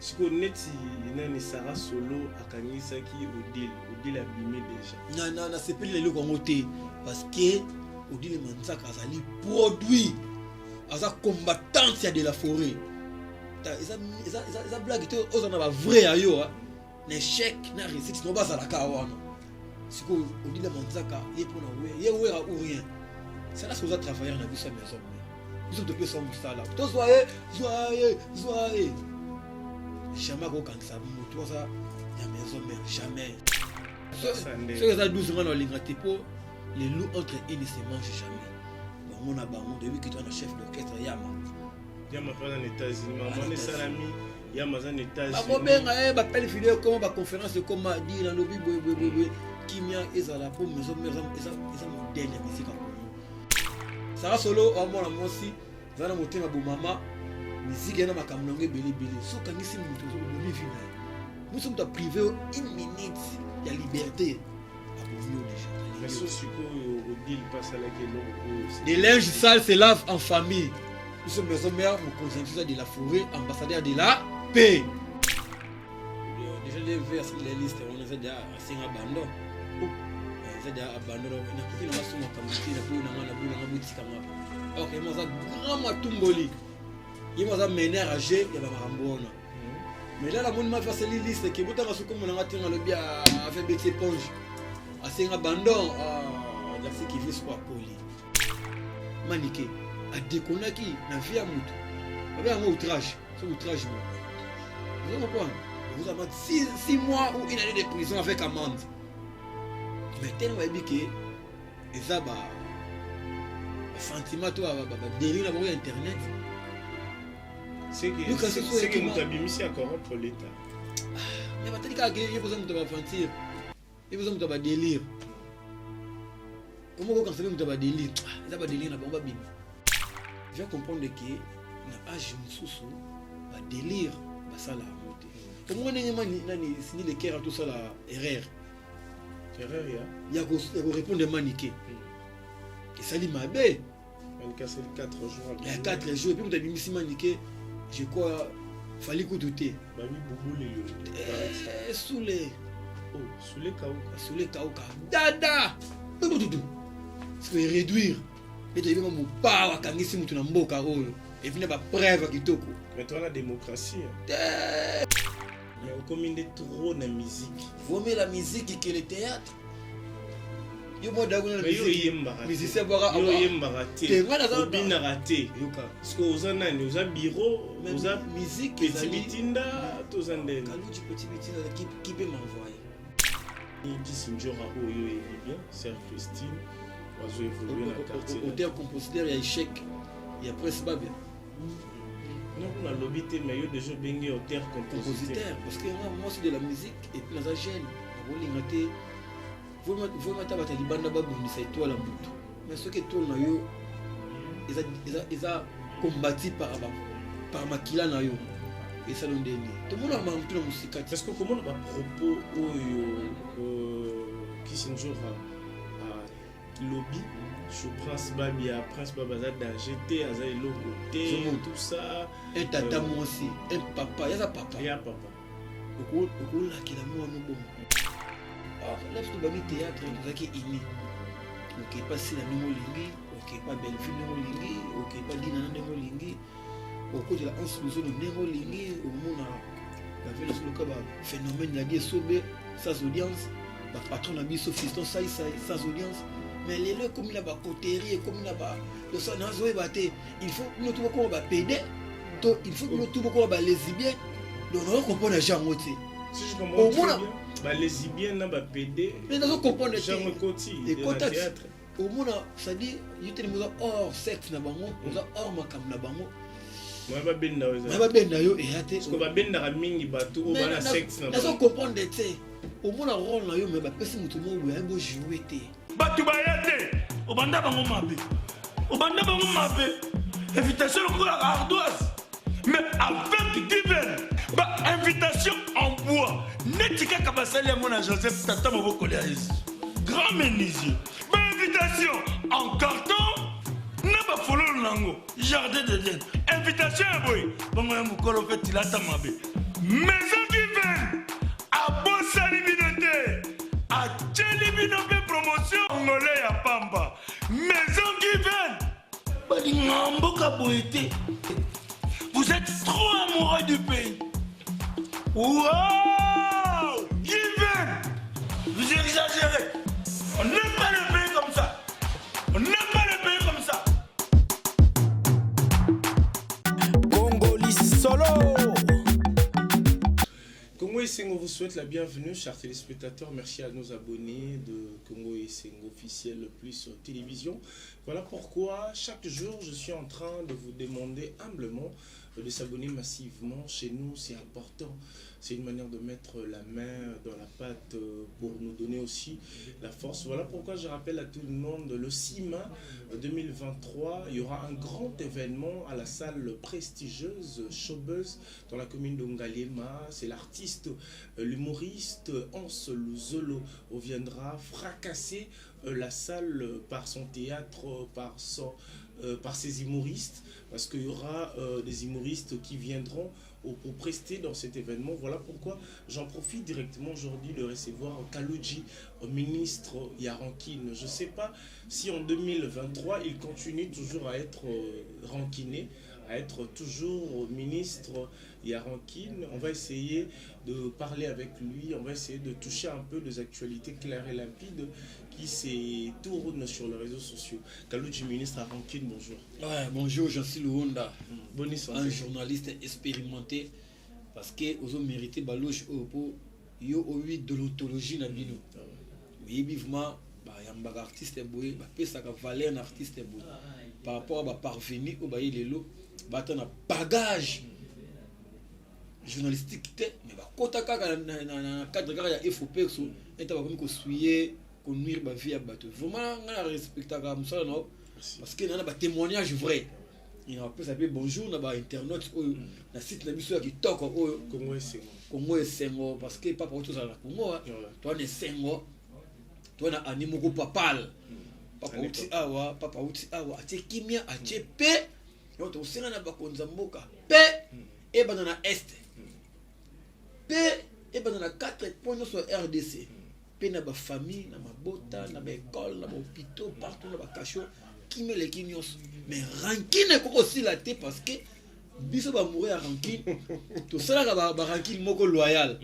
Ce qu'on est, il y a Sarah Solo à Kanisa qui Odile abîmé déjà. Non, c'est pas le côté parce que Odile Manzaka a les produits, a combattance de la forêt. Ils blague aux en a vrai à yo, l'échec n'a réussi, non pas à la kawana. C'est que Odile Manzaka, il est pour nous, ou rien. C'est là que vous avez travaillé dans la maison. Nous sommes depuis son moussala. Tous soyez. Jamais aucun savon, tout ça, il y a maison, mais jamais. Ce que ça 12 ans dans l'Ingatepo, les loups entre eux ne se mangent jamais. On a depuis que tu es le chef d'orchestre, Yama. Yama pas en États-Unis, maman est salami, Yama en États-Unis. Ma belle vidéo, comme ma conférence, comme m'a dit dans le lobby, qui m'a dit à la peau, mais ils ont mon dernier musique. Ça va solo, moi aussi, ça va monter ma maman. Musique na makamlonge belé so kangisi mutu so bomi vivre nous sommes privés une minute de liberté à bonio déjà mais ce suko Odile passe à la gueule des linges sales se lavent en famille nous sommes maison mère mon consensus de la forêt ambassadeur de la paix déjà les vers sur les listes on est déjà assez abandon c'est déjà abandon na pour na soma kamuti na pour na boutika ma OK moi ça grand matumboli il m'a mené à G, il y a un mais là, la bonne m'a fait une liste qui est comme on a tiré le bien à faire des éponges. À un abandon, à ce qui veut soit poli. Maniqué, à déconner qui n'a vu à mouton. Avec un outrage, c'est outrage. Vous comprenez? Vous avez 6 mois ou une année de prison avec amende. Mais tellement ébiqué, et ça, sentiment, toi, délire sur Internet. C'est que nous avons mis à corrompre l'État. Mais il y a besoin de mentir. Il y a besoin de délire. Comment quand on fait délire, il y a délire na bomba bim. Je vais comprendre que na âge mususu ba délire ba sala monter. Comment on est nani signer les cœurs tout ça la erreur. Erreur il y a ko répondre maniqué. Et ça dit mabe. On casse 4 jours. Il y a 4 jours et puis on t'a mis maniqué. Je crois fallait que douter. Babi boubou les soulé. Oh, soulé kauka. Soulé kauka. Dada. Doudou. C'est que réduire. Et tu vas mon pas à kangisi mutu na mboka oyo. Et puis na preuve kitoko. Mais toi la démocratie. Mais on commune trop na musique. Vaut mieux la musique que le théâtre. Yo mo dago na musique. Musicien boira yo yemba raté. Obina raté. Parce que aux années, aux bureau, aux musique petit bitinda, tous en den. Kaluchi petit bitinda qui peut m'envoyer. Il dit Sinjora Oyo et bien, Serge Christine, oiseau évoluer dans le quartier. Auteur compositeur il y a échec. Il y a presque pas bien. Non, on a lobby mais il y a déjà bien auteur compositeur parce que moi c'est de la musique et puis dans la gêne, on lingaté. Vous mettez à libanda babundisa étoile à mutu. Mais ce que tourne yo, ils a combattu par makila na yo. Et ça l'on dit. Tout le monde a manqué la musique. Parce que comment on a propos qui sont toujours à lobby, je Prince Babia, Prince Babaza d'Angété, Azaï Logoté, tout ça. Un tata moi aussi, un papa, il y a un papa. Il y a un papa. Au là qui l'a mis en bon. Là, je suis théâtre, qui est inné. Ok, pas si la Némolingi, ok, pas Belleville Némolingi, ok, pas Dina Némolingi, au cours de la institution de Némolingi, au monde la ville sur le cas, phénomène de la guerre sauvé, sans audience, le patron de la vie, Fiston, sans audience, mais les lieux comme il y a des coteries, comme il y a le sang, il faut que nous trouvions qu'on va péder, il faut que nous trouvions qu'on va lesbiennes, donc on comprend les gens moitié. Si je comprends bien. Les lesbiennes n'ont pas pédé. Mais nous comprenons les théâtre. Au monde, ça dit, il y a hors sexe, hors macam. Je ne sais pas si parce que je ne sais pas si bateau ou la sexe. Nous comprenons les thés. Au monde, on rôle, mais personne ne peut jouer. Batu bayate, au banda bango mabe. Au banda bango mabe. Invitation au ardoise. Mais avec divers. Invitation en bois. Netika Kabasali à mon Joseph Tata Maboko Léaïs. Grand menuisier. Invitation en carton. N'a pas follow Nango. Jardin de Dienne. Invitation à boy. Bon, moi, mon colo fait il a tamabe. maison Given abosani bino te atieli bino mpe promotion congolais ya pamba maison Given balinga mboka boye te. Vous êtes trop amoureux du pays. Wow, Given, vous exagérez. On n'aime pas le pays comme ça. On n'aime pas le pays comme ça. Congoli Solo. Congo Esengo vous souhaite la bienvenue, chers téléspectateurs. Merci à nos abonnés de Congo Esengo officiel plus télévision. Voilà pourquoi chaque jour je suis en train de vous demander humblement de s'abonner massivement. Chez nous, c'est important. C'est une manière de mettre la main dans la pâte pour nous donner aussi la force. Voilà pourquoi je rappelle à tout le monde, le 6 mai 2023, il y aura un grand événement à la salle prestigieuse Showbuzz dans la commune de Ngaliema. C'est l'artiste, l'humoriste Hans Luzolo viendra fracasser la salle par son théâtre, par ses humoristes, parce qu'il y aura des humoristes qui viendront pour prester dans cet événement. Voilà pourquoi j'en profite directement aujourd'hui de recevoir Kaludji, ministre Yarankin. Je ne sais pas si en 2023 il continue toujours à être rankiné, à être toujours ministre Yarankin. On va essayer de parler avec lui, on va essayer de toucher un peu des actualités claires et limpides qui tournent sur les réseaux sociaux. Kaludji, ministre Yarankin, bonjour. Ouais, bonjour, je suis Luonda, Un journaliste expérimenté, parce que vous avez mérité baloche pour yo oui de l'ontologie na bino. Oui, vivement, il y a un artiste boy, ça va valer un artiste boy. Par rapport à parvenir au bail les lots, un bagage journalistique, mais quand tu as un cadre de FOP, tu as conduire ma vie à bateau. Vraiment, on respecte ça, parce qu'il y a des témoignages vrais. Il y a un peu bonjour, on a internautes, on a site qui toque Congo et Sengo, parce que pas pour tout ça, Congo, toi on est Sengo, toi on a animaux papal, papa outi awa, ati kimia, ati pe, et on aussi na bakonzamboka, pe, et ben dans la est, pe, et ben dans la 4 points sur RDC. Na ba famille, na ba bota, na ba école, na ba hôpital, partout na ba cachot, qui met les kinyos. Mais rankin est aussi la tête parce que biso ba mourir à rankin. Tout ça là ba rankin moko loyal.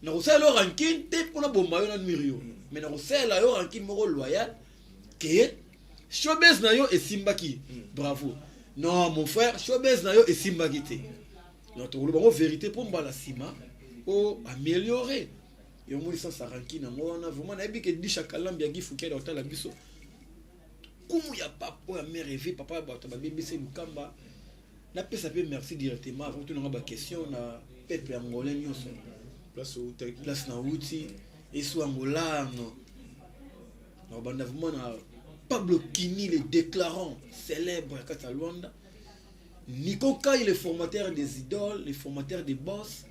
Na aussi le rankin te pour na bomba na numéro. Mais na aussi la yo rankin moko loyal que Showbuzz na yo et Simbaki. Bravo. Non mon frère, Showbuzz na yo et Simbaki te. Donc on le vérité pour mbala sima pour améliorer. Et on m'a dit ça rankin na ngona vraiment na bi ke di chakalambi ya gifuke dans la biso. Comment il y a pas pour me rêver papa ba bébé c'est Lukamba. Na pesa pe merci directement avant tout na ba question na peuple angolais nyonso. Place na outi et soit angola no. Na banda vraiment na Pablo Kini le déclarant célèbre à Cataluanda. Nikoka il est formateur des idoles, les formateurs des boss.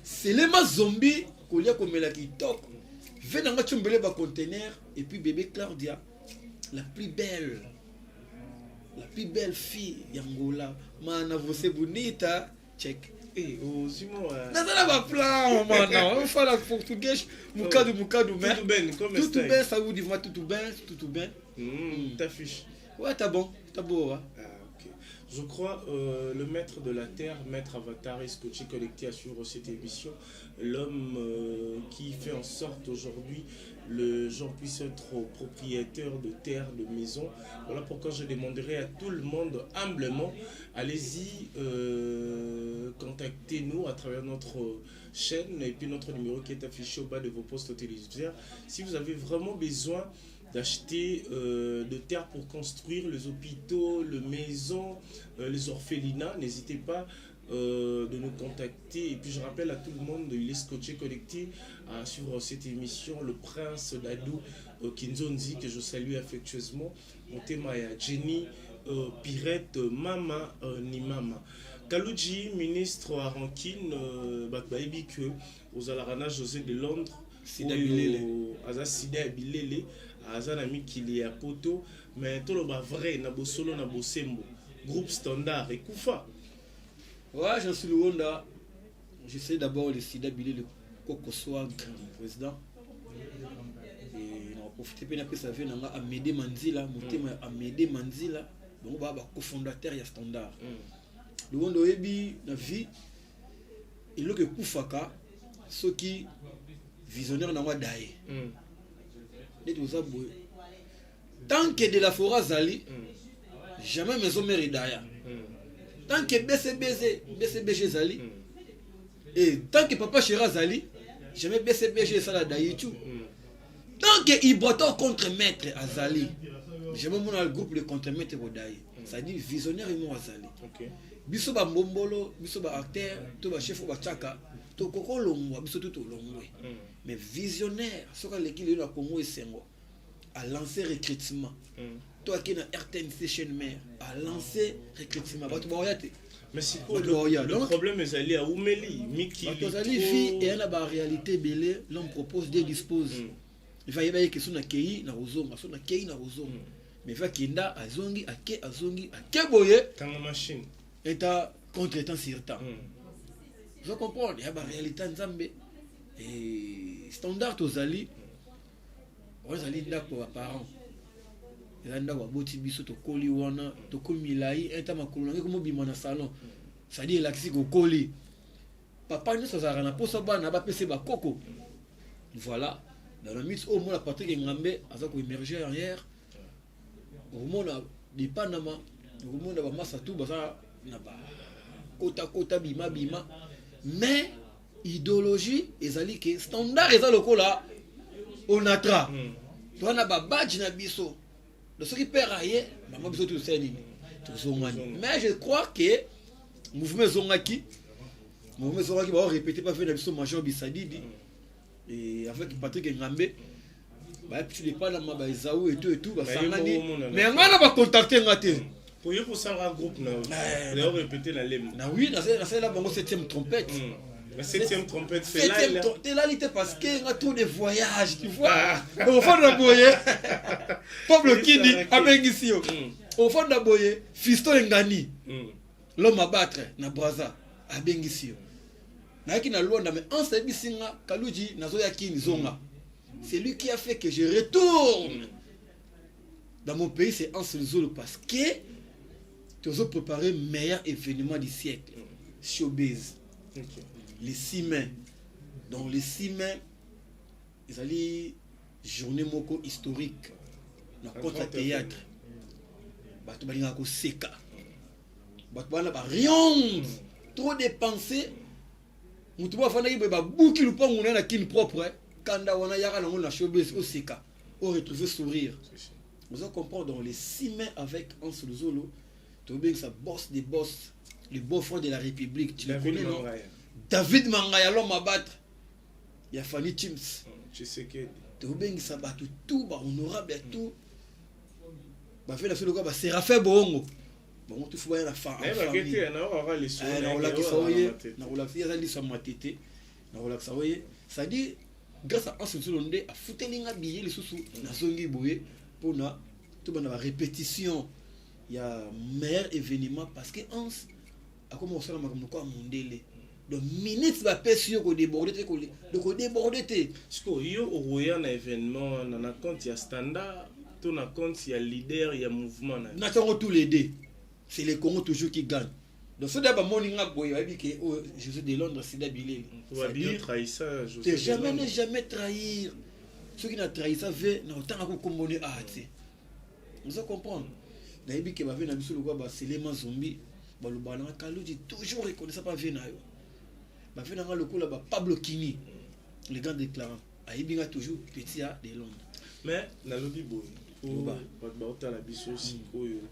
C'est les ma zombie kolia komela ki tok venanga tchombele ba conteneur et puis bébé Claudia la plus belle fille Yangola mana você bonita check Zimo nazala ba plan mana on fait la portugais mukadu mais tout bien comme tout bien ça vous dit moi tout bien t'affiche ouais t'as beau ouais. Je crois le maître de la terre, maître Avatar et Scotché connecté assure cette émission, l'homme qui fait en sorte aujourd'hui les gens puissent être propriétaires de terres, de maisons. Voilà pourquoi je demanderai à tout le monde humblement, allez-y, contactez-nous à travers notre chaîne et puis notre numéro qui est affiché au bas de vos postes téléviseurs. Si vous avez vraiment besoin d'acheter de terres pour construire les hôpitaux, les maisons, les orphelinats, n'hésitez pas de nous contacter. Et puis je rappelle à tout le monde, il est scotché connecté à suivre cette émission, le prince d'Adou Kinzonzi, que je salue affectueusement, Montemaya, Jenny, Pirette, Mama, ni Mama. Kaludji, ministre à Rankin, Bakbaïbi que aux Alarana José de Londres, Sida Bilele. Sida Bilele. Azan ami qui est à poto mais tout le vrai na bosolo na bosembo groupe standard et Koufa ouais je suis Luonda j'essaie d'abord le Sida Bilé, le Coco Swag, président. Et on va profiter de ça vient à Médé Manzila, Motema à Médé Manzila, donc on va cofondateur et standard. Le monde oebi na vie, il que Koufaka, ceux qui visionnaires n'ont pas d'ailleurs. Tant que de la forêt Zali, jamais maison mère d'ailleurs. Tant que BCBG Zali, et tant que papa Chéra Zali, jamais BCBG Sala Daïchou. Tant que Iboto contre-maître Azali, jamais mon groupe de contre-maître Bodaï. Ça dit visionnaire et moi Azali. Biso ba Mombolo, biso ba acteur, to ba chef ba Chaka, to koko longwa, biso tout longwe. Mais visionnaire, ce que l'équipe de la Congo et Sengo a lancé recrutement. Toi qui es dans RTNC chaîne mère a lancé recrutement. Mais c'est quoi le problème est allé à Oumeli, Miki. Et elle a la réalité belé, l'homme propose des dispose. Il va y avoir que son accueil na rozonga, son accueil na rozonga. Mais il va kinda azongi, azongi, boye. Quand la machine. Et ta contre-temps sur temps. Je comprends, il y a la réalité en Zambé. Et standard aux alliés, on a allé pour les parents. Il y a un boti biso to koli wana, to koli milai, un temps à colonner comme bimana salon. Ça dit la qui koli. Papa ne s'en a pour ça n'a pas passé ba coco. Voilà. Dans le mix au moins la Patrick Ngambé a ça qu'on émerger arrière. Au moins des Panama, au moins la massa tout ça n'a pas. Kota bima. Mais idéologie ezali que standard eza lokola onatra to na ba badge na biso de ce qui perd aye ba biso tout seni to zongani. Mais je crois que mouvement zongaki va répéter pas faire biso major Bisadidi et avec Patrick Ngambé ba tu les pas na ba Ezaou et tout ba sangani mais ngana ba contacter ngate pour ça un groupe là on répéter la lème na oui na c'est là bango 7e trompette. La 7e trompette fait là. T'es là, parce qu'il y a tous les voyages, tu vois. Au fond de la boye, Pablo Kindi, Abengisio. Au fond de la boye, Fisto Ngani. L'homme à battre, na Braza, Abengisio. Na qui na Luanda, mais en ce bisinga, Kaluji, Nazoya Kini Zonga. C'est lui qui a fait que je retourne. Dans mon pays, c'est en ce Zolo parce que tu as préparé le meilleur événement du siècle. Showbiz. Les 6 mai. Donc les 6 mai, ils allaient journée moko historique. Dans le théâtre. Bato balinga ko seka. Bato bana ba rien. Trop dépensé. Mutu ba fana ki ba bouki lu pangu na kin propre. Kanda wana yaka na ngona showbiz ko seka. On retrouver sourire. Vous en comprenez dans les 6 mai avec Ansel Zolo. Tu vois bien que ça bosse des boss. Le beau-frère de la République. Tu le connais, non? David Mangaya, l'homme à battre. Il y a Fanny Chims. Tu sais que. Tu vois bien que ça bat tout, honorable et tout. Bah, fait la seule fois, c'est Raphaël Bongo. Bon, tu fous la femme. Eh, bah, qu'est-ce qu'il y a? On va les sourire. Ça dit, grâce à Ansel Zolonde, à foutre les billets, les sous-sous, na zongi boye, pour na, tout le monde a répétition. Il y a meilleur événement parce que Ans a commencé à me mondele. Donc minutes va passer au déborder Parce que yo au un événement dans un compte il y a standard, tout un compte il y a leader, il y a mouvement. N'a tous les deux. C'est les Congo toujours qui gagnent. Donc ce d'abord morning up boy dit que Jésus de Londres c'est d'habiller. Tu vas bien trahir ça, José. Jamais trahir. Ceux qui n'a trahi ça veut n'a autant à commoner à tu. Vous comprenez? Naïbi que va venir na biso le quoi c'est les zombies. Ba le bana Kaluji toujours reconnaît pas venir na yo. Ba venir na le coup là Pablo Kini. Les gars déclarant Aïbinga toujours petit à de Londres. Mais na lobby boy. Ba ota la biso si oyo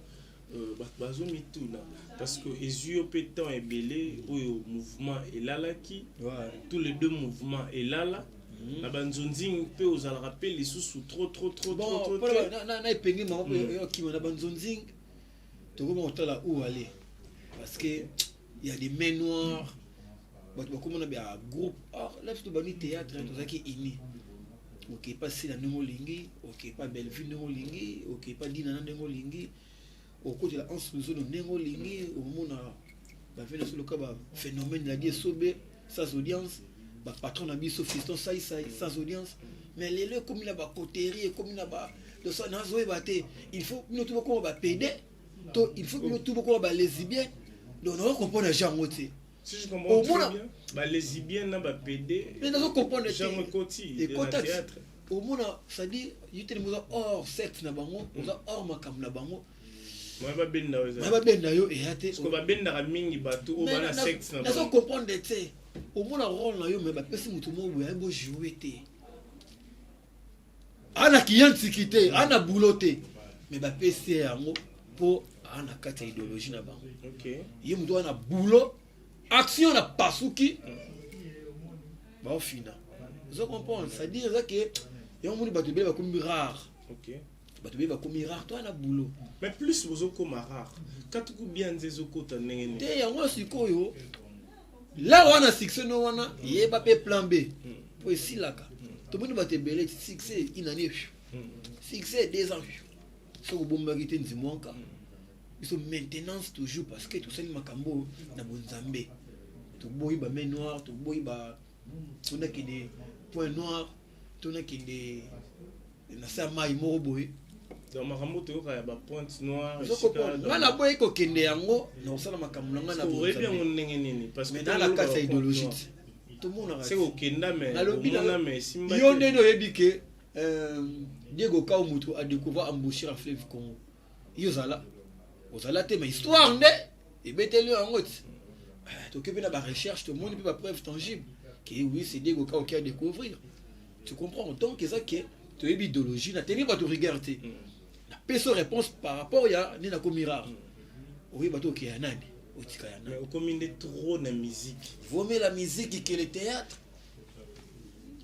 bazomi tout là parce que ezio pétant est belé oyo mouvement et lalaki. Tous les deux mouvements et lala. Na banzonzing pe aux al rappel les sous trop na epenge mama yo ki na banzonzing to comment là où aller parce que il y a des mains noires comment on a un groupe là c'est bani théâtre tout ça qui ini OK pas si la ndongo lingi OK pas Bellevue ndongo lingi OK pas dina ndongo lingi au côté la Ansel Zolo ndongo lingi au mona ba fait sur le cas phénomène la die sobe sans audience, bah patron a mis sauf fiston ça sans audience, mais les lieux comme il a ba coterie comme il a ba de ça n'a zoé baté, il faut nous tout beaucoup ba PD, il faut que nous tout beaucoup ba lesbiennes, donc on comprend les gens aussi. Si je comprends très bien, bah lesbiennes n'a ba PD. Mais nous comprendre gens côté et théâtre. Au monde ça dit, il y a des hors sexe na bango, hors makam na bango. Moi ba benda oza. Moi ba benda yo et até. Parce que ba benda ra mingi bato o ba na sexe na bango. Nous comprendre de té. Au monde rôle na yo mais ba pesi mutu mo boya bo jouer té. Ana kiyanti kité, ana bouloté. Mais ba pesi yango pour ana kata idéologie na bango. OK. Yé mutu ana boulot, action na pasuki. Ba au final. Vous comprenez, ça dit ça que y a un monde bato bela comme rare. OK. Bato bela comme rare, toi na boulot. Mais plus vous comme rare. Quand tu bien des okota ndenge. Te yango sikoyo. Là on a succès no wana, yé ba pe plan B. Pour ici là ka. Tout le monde bato bela succès une année. Succès 2 ans. So bombaki te nzimonka. Ils sont maintenance toujours parce que tout ça ni makambo na bonzambe. To boy ba main noir, to boy ba on a qui des points noirs, on a qui des na mai moko boy. Donc makambo to ka ba pointe noire. Nga na boy ko kende yango na osala makambo nga na boy. Bien on ndenge nini parce que dans la case idéologique. Tout le monde a. C'est au kenda mais on mais simba. Yo ndeno yebi ke Diego Kaumutu a découvert embaucher à Fleuve Congo. Yo zala. Ozala te mais histoire ndé et beteli yango. Tu occupes la recherche, tout le monde peut pas preuve tangible. Que oui, c'est Diego Kao qui a découvrir. Tu comprends? Donc, c'est ça que tu as une idéologie, tu n'as pas de regarder. La personne réponse par rapport à Nina Komira. Oui, bateau qui est un âne. Mais au commune de trop de musique. Vous mettez la musique qui est le théâtre.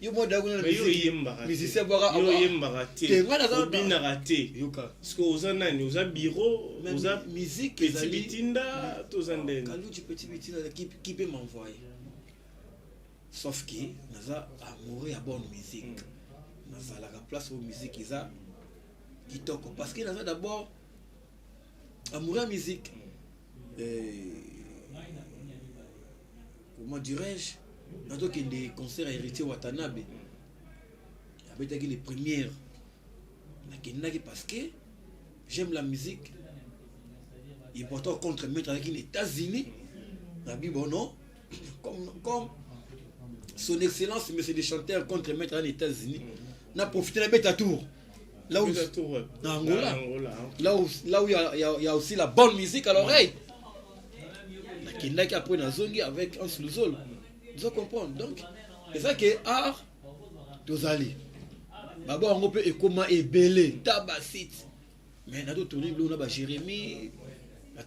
Yo mo dago na musique. Musicien boira yo yemba raté. Te bina raté. Parce que aux nani, aux bureau, aux musique petit bitinda, tous en den. Quand tu petit bitinda qui peut m'envoyer. Sauf que naza amoureux à bonne musique. Naza la place aux musique isa qui toque parce que naza d'abord amoureux à musique. Comment dirais-je? Dans des concerts héritiers Watanabe, avec les premières, parce que j'aime la musique. Il porte contre mettre avec les États-Unis. Non, comme son excellence, monsieur des chanteurs contre mettre les États-Unis, n'a profité de la bête à tour. Là où Angola, là où il y a aussi la bonne musique à l'oreille. Qui n'a après dans Zongi avec un sous-sol. Vous comprenez? Donc, c'est ça que art, tous allés. D'abord, on peut et comment est belé, tabacite. Mais dans d'autres livres, on a Jérémie,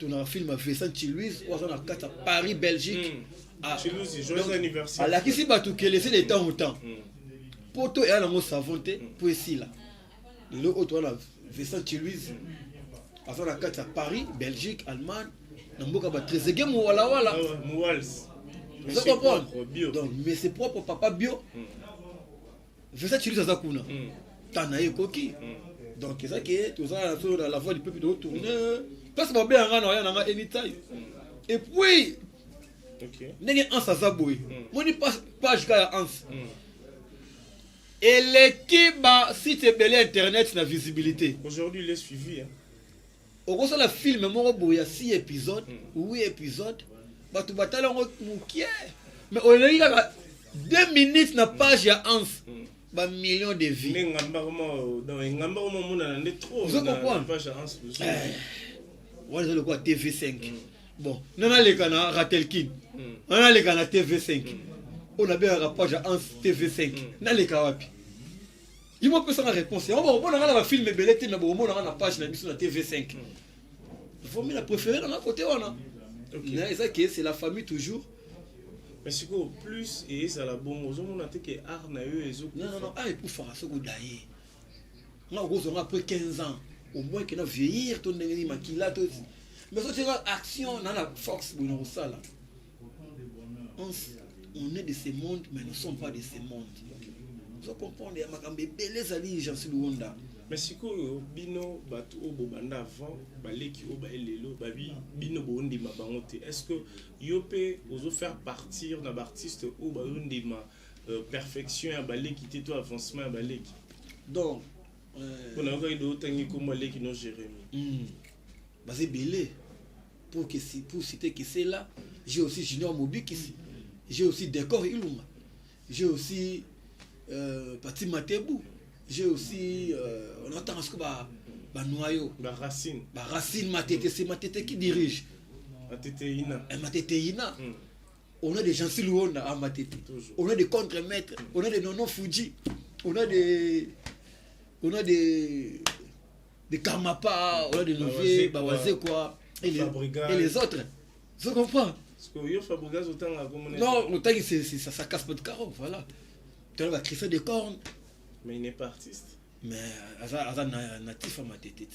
on a un film à Saint-Louis, on a à Paris, Belgique. Joyeux anniversaire. Alors, ici, on a laissé les temps au temps. Pour tout, il y a un savonté, pour ici, là. Le autre, on a Saint-Louis, on a à Paris, Belgique, Allemagne. On a Trezeguet, Mouala. Vous comprenez? Donc, mais c'est propre papa bio. Fais ça, tu lui as zakuna. T'en as eu coquille. Donc, c'est ça qui est tout ça dans la voie du peuple de retourner. Parce que ma bien en a anytime. Et puis, n'est un sazaboui. Moi, je passe pas jusqu'à un. Et l'équipe, si tu es belé internet, c'est la visibilité. Aujourd'hui, il est suivi. Au gros, le film, il y a 6 épisodes, 8 épisodes. Tu vas te mais on a 2 minutes na page ya ans ba millions de vies. Vous comprenez? On a le quoi TV5. Bon, on a les canaux Ratelkin. On a les canaux TV5. On a bien la page ya ans TV5. Na les kawapi. Il m'a posé la réponse. On a la film belete mais on a la page na TV5. Il faut mettre la préférée dans la côté on a. C'est la famille toujours. Mais c'est quoi plus et ça la bonne on a que art na eux non ah et pour faire ça go dailler on a après 15 ans au moins qu'il a vieillir ton nengeni makila tout mais ça c'est action dans la force pour ça là on est de ce monde mais nous ne sommes pas de ce monde vous comprenez makambe beleza li gens sur Rwanda Mais si vous bino batu obo banda avant baleki oba elelo babi bino bondi mabangote est-ce que yope ozo faire partir na artiste oba ondi ma perfection ya baleki te to avancement ya baleki donc on a encore do tangi ko maleki no Jérémy basé belé pour citer que c'est là j'ai aussi Junior Mobikisi j'ai aussi Décor Ilunga j'ai aussi Pati Matebou j'ai aussi on entend ce que bah noyau racine Matete c'est Matete qui dirige Matete Ina on a des gens Silouona à Matete on a des contre-maîtres on a des Nono Fuji on a des Kamapa on a des Nové Bawazé quoi et les autres tu comprends parce que yo Fabregas autant la communauté non autant c'est ça casse pas de carreau voilà tu vas crisser des cornes. Mais il n'est pas artiste. Mais Aza natif à ma tête.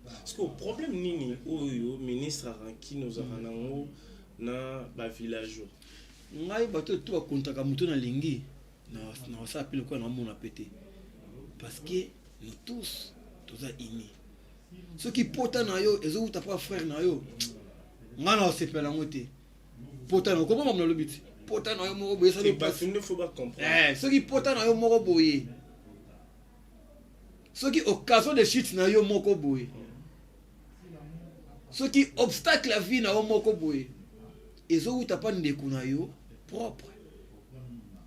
Parce que le problème nini oyo ministre Aranki nous a ranango na ba village. Ngai bato to kontaka muto na lingi na ça appelle quoi na mona pété. Parce que nous tous toza ini. Ceux qui pota na yo ezo uta pas frère na yo. Ngana sepela ngote. Pota na comment mama le but. Pota na yo moko boye ça ne pas il ne faut pas comprendre. Ceux qui pota na yo moko boye. Ceux qui occasion de chute na yo moko boye. Ceux qui obstacle la vie na yo moko boye. Ezo uta pa ndeko na yo propre.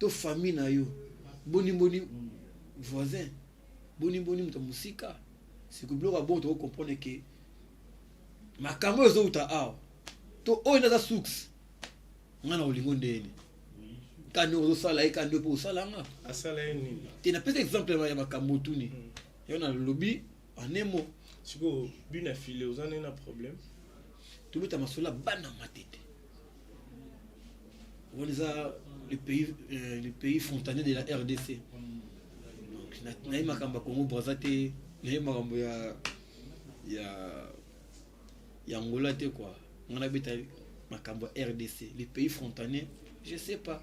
To famille na yo. Boni voisin. Boni muta musika. C'est que bloka bon to comprendre que makambo ezo uta aw. To oina za suks. Ngana olingo ndeni kano osala ekando po osala nga asala nini tina pesa exemple ya makambo tuni yona lobby anemo siko bina filé ozana na problème to beta masola bana matete on les pays frontaliers de la RDC donc na makamba Congo Brazzaville na makambo ya Angola te quoi ngana beta Makambo RDC, les pays frontaliers, je sais pas.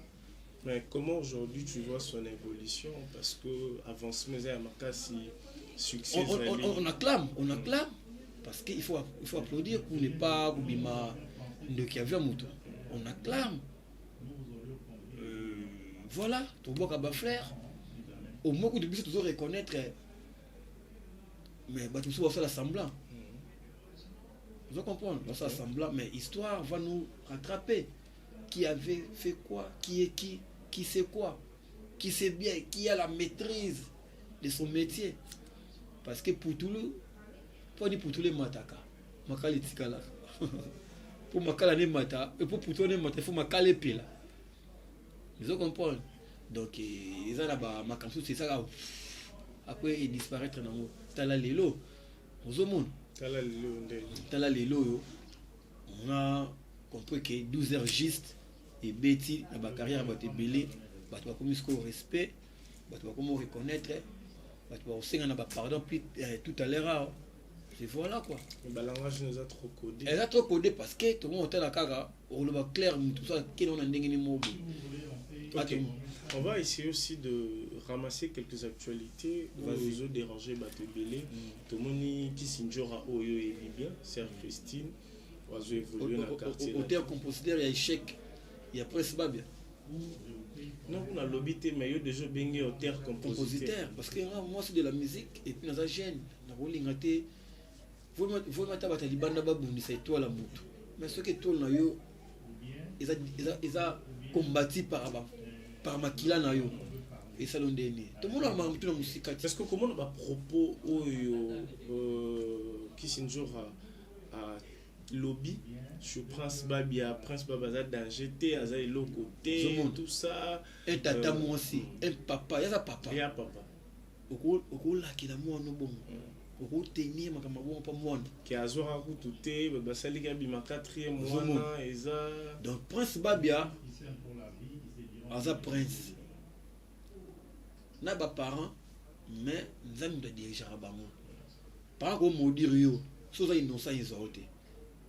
Mais comment aujourd'hui tu vois son évolution? Parce que avancement à Makasi, succès. On acclame. Parce qu'il faut applaudir pour ne pas oublier de qui a vu moto. On acclame. Voilà, ton beau frère. Au moins que tu puisses toujours reconnaître. Mais tu vas faire l'assemblant. Vous comprenez, on s'assemble, mais l'histoire va nous rattraper. Qui avait fait quoi, qui est qui sait quoi, qui sait bien, qui a la maîtrise de son métier. Parce que pour tous les mataka, makali tikala. Pour makala ne mata, et pour tous les mata, il faut makale pila. Vous comprenez. Donc ils ont là-bas, ma canson c'est ça. Après il disparaître dans le tala lelo, aux monde. Tala lelo, on a compris que 12 heures juste et Betty dans ma carrière va te belé, va te comme au respect, va te comme reconnaître, va te aussi on a pardon tout à l'heure. C'est voilà quoi. Le langage nous a trop codé. Elle a trop codé parce que tout le monde est la caga, on le voit clair tout ça qui on a ndengini mobo. On va essayer aussi de ramasser quelques actualités aux autres dérangés Batebele. Tout le monde qui s'injora Oyo et Libyen, Serre Christine, oiseau évolué dans le quartier. Auteur, compositeur, il y a échec, il y a presque pas bien. Non, on a l'obité, mais il y a déjà bien auteur, compositeur. Parce que moi c'est de la musique et puis dans la gêne, dans la rolling, vous mettez à la bande babouni, c'est toi la moto. Mais ce que tout le monde ils a combattu par Makila na yo et ça l'on donné tout le monde a marqué la musique parce que comment on a propos qui s'injure à lobby sur Prince Babia danger té aza le côté tout ça un tata moi aussi un papa ya papa oko la ki la moi no bon oko tenir makama bon pas moi qui azora ku tuté basali ka bima 4e mois eza donc Prince Babia aza prince na ba parents mais nzambe de diriger bango par ko modire yo so za innocent izote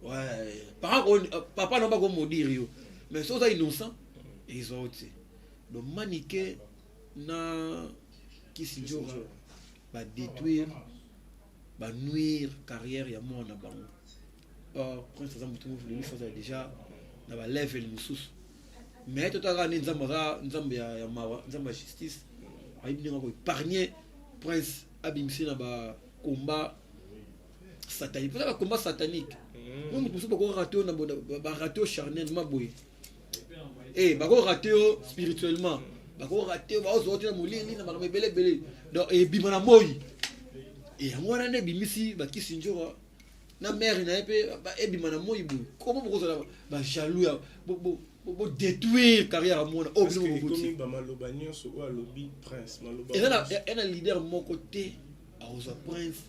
ouais par papa no ba ko modire yo mais so za innocent izote donc manique na kisinjora détruire nuire carrière ya moi na bango. Or prince za mutu mufuli mifoza déjà na ba level mususu. Mais tout à ni nzamba ya mawa nzamba justice ayibi ngako épargner prince abimisi na ba combat satanique. Peut-être un combat satanique. Moi je pense pas raté na ba raté charnellement boy. Eh ba raté spirituellement. Ba raté ba ozote na molili na ba belé. Donc et bimana moyi. Et moi na bimisi ba kisinjora na mère na epé ba ebimana moyi boy. Comment vous ça ba jaloux bo détruire carrière à moi parce que comme ba maloba nyonso o alobi prince maloba. Et là un leader mon côté à prince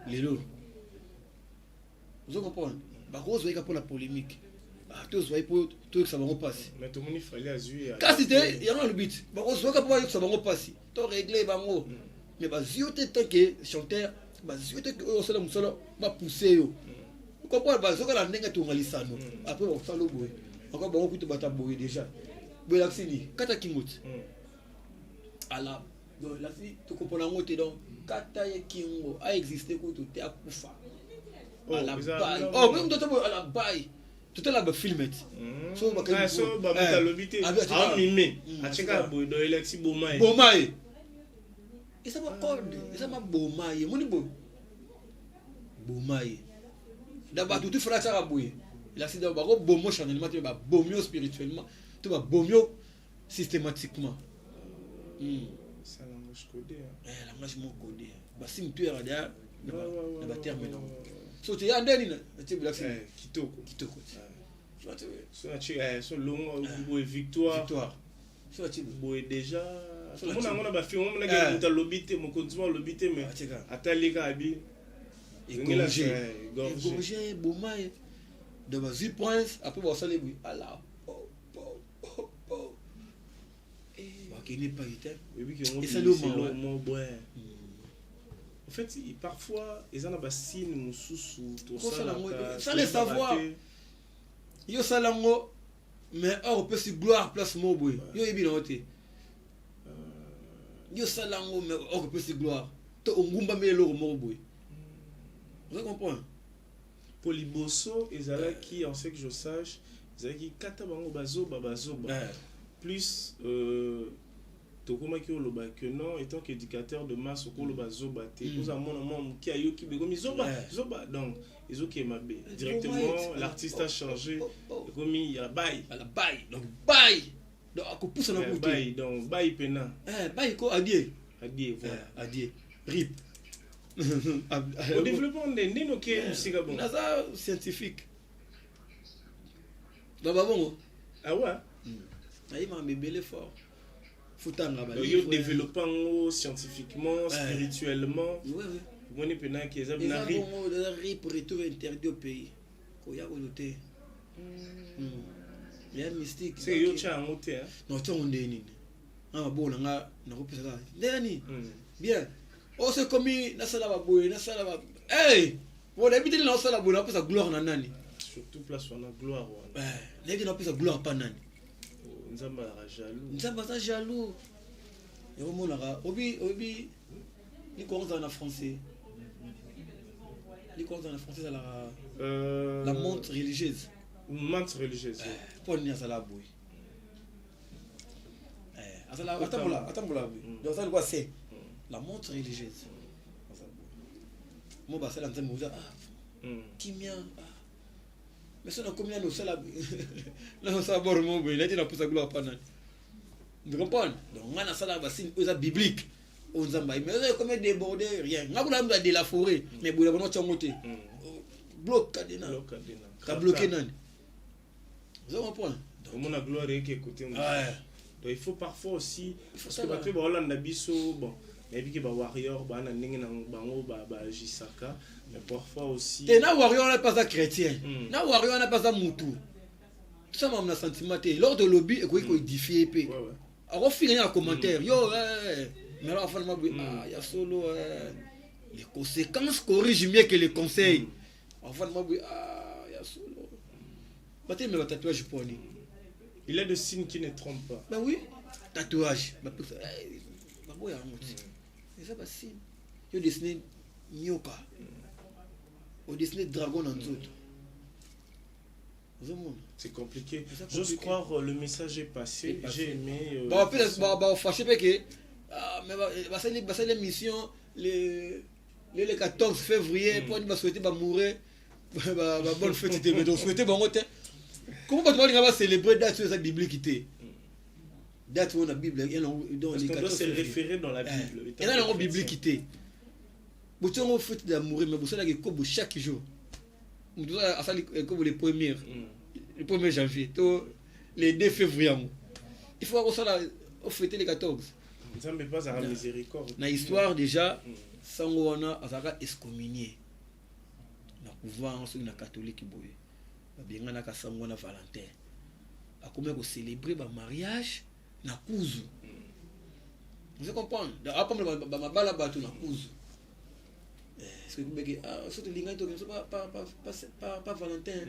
lelo. Vous comprenez? Bah rose voyez pour la polémique. Bah tous voyez pour tout que ça va passer. Mais tout le monde il fallait azuer. Quand c'était il y a le but. Bah rose voyez pour que ça va passer. Tout régler bah mo. Mais bah zioté tant que chanteur bah zioté que on sala musala bah pousser yo. Vous comprenez? Bah zoka la ndenga to ngalisano. Après on fait le boy. Encore bah on peut te battre boy déjà. Boy l'axini kata kimot. Alors donc là si tu comprends ngote donc kata ye kingo a existé ko to te akufa. À la baille. Oh, même toi, à la baille. Tout est là, bah, filmé. So, bah, t'as l'obité. Ah, mimé. Ah, tu as beau, il est si beau maï. Beau maï. Et ça m'a corde. Et ça m'a beau maï. Mon beau. Beau maï. D'abord, tout fera ça à bouiller. Il a dit, bah, beau mot charnellement, tu vas beau mieux spirituellement. Tu vas beau mieux systématiquement. Ça, la manche codée. La manche mon codée. Bah, si tu es là, il va terminer. So tu as ndeni na tu black kitoko tu so longo boy victoire so tu boy déjà on a ba film on a gagné muta lobité mon continue lobité mais atalika abi gorgé bomay de vas-y prince après va saler oui ala bah qui n'est pas été et c'est le mot en fait, parfois, ils ont un bassine mususu tout ça. Ça les savoir. Yo salango, mais or peut si gloire place mo boy. Yo ebilanté. Yo salango mais or peut si gloire. To ngumba me lo mo boy. Vous comprenez? Poliboso ezala qui en fait que je sache, ezala qui kata bango bazo. Plus tokoma ki oloba que non étant qu'éducateur de masse au koloba zoba te nous avons mon qui a yo ki begomi zoba donc ils ont qui mabe directement l'artiste a changé comme il y a bail donc bail donc à pousse na côté bail donc bail pena bail ko adié voilà adié rip au développement de no ke musika bon ça scientifique donc bon ah ouais ayi ma bébé fort yo développant scientifiquement, spirituellement. Oui. Moi, je pense que ça n'a rien. Il pour retour interdit au pays. Il y a noté. Il y a mystique. C'est yo tcha noté. Non, tu on est ni. Ah bon, on a repris ça. Deni. Bien. Oh c'est comme na sala ba boy, na sala ba. Hey! On habite dans sala boy, on a sa gloire na nani. Surtout place on a gloire. Les gens ont sa gloire pas nani. Nzamba jaloux. Et au monde là, obi, ni commence en français. Ni commence en français la montre religieuse. Montre religieuse. Pour venir à la bouille. Attends là. Donc ça quoi c'est la montre religieuse. Moi bah c'est là nzamba uza kimia. Mais ça n'a combien de cela là ça bord mon boy là tu n'as pas sa gloire pas nan vous comprenez donc on a ça là bassine aux biblique on zamba mais comme débordé rien on a de la forêt mais boule on a monté bloc cadena ka bloqué nan vous comprenez donc on a gloire qui écouter donc il faut parfois aussi parce que après on a biso bon mais puis que ba warrior ba na ndenge na bango ba jisaka mais parfois aussi et na warrior n'est pas ça chrétien na warrior n'est pas ça mutu ça m'a sentiment lors de lobby et quoi édifier p alors finir en commentaire yo mais là enfin moi il y a solo les conséquences corrigent mieux que les conseils enfin moi il y a solo batté mais tatouage pour lui il a de signes qui ne trompent pas bah oui tatouage bah boy a monté et ça bah si yo dessiné nyoka au dessiné dragon en nzoto. C'est compliqué. J'ose croire le message est passé. J'ai aimé. Fâché parce que c'est l'émission le 14 février pour nous souhaiter mourir. Bonne fête de donc souhaiter bon comment tu vas célébrer date sur la Bible qui était date où la Bible dans les 14 c'est référé dans la Bible. Et là la Bible qui était vous tu on fête d'amour mais vous savez que chaque jour on doit faire comme le 1er janvier les 2 février il faut ça fêter les 14 ça me pas à miséricorde na histoire déjà sango wana azaka excommunié na pouvoir sur na catholique boye babenga na kasango na Valentin akomi ko célébrer ba mariage na kuzu vous comprenez après ba mabala bato na kuzu est-ce que beke surtout linga to pas Valentin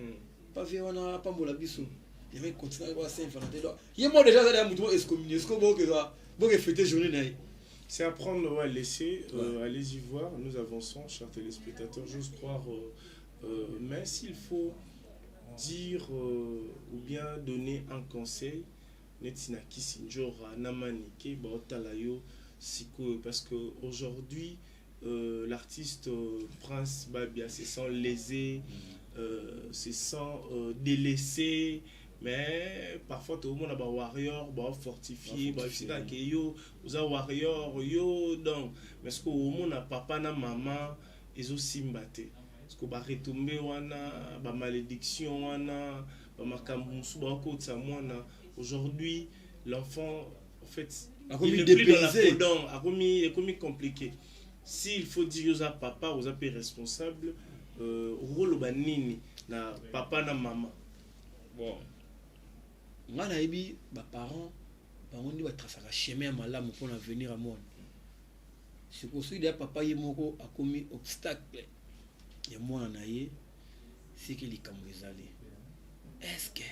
pas viona pas mola biso il va continuer à Saint Valentin donc il moi déjà ça muto excommunié est-ce que bon fêter journée na c'est à prendre ou à laisser allez-y voir nous avançons chers téléspectateurs j'ose croire mais s'il faut dire ou bien donner un conseil netina kisinjora namanike baotalayo siko parce que aujourd'hui l'artiste Prince Babia se sent lésé se sent délaissé mais parfois tout le monde a un warrior fortifié yo warrior yo donc mais ce que au monde a papa na maman ils aussi mbaté parce que ba retomber wana ba malédiction wana ba makambusu ba kotsa mwana aujourd'hui l'enfant en fait il est plus dans la codon a commis compliqué s'il faut dire aux papa aux appels responsables rôle banini na papa na maman bon nga na yebi ba parents bango ndi ba tracera chemin malamu pour l'avenir à monde c'est que celui de papa ye moko a commis obstacle ya mwana na ye c'est que likambo ezali est-ce que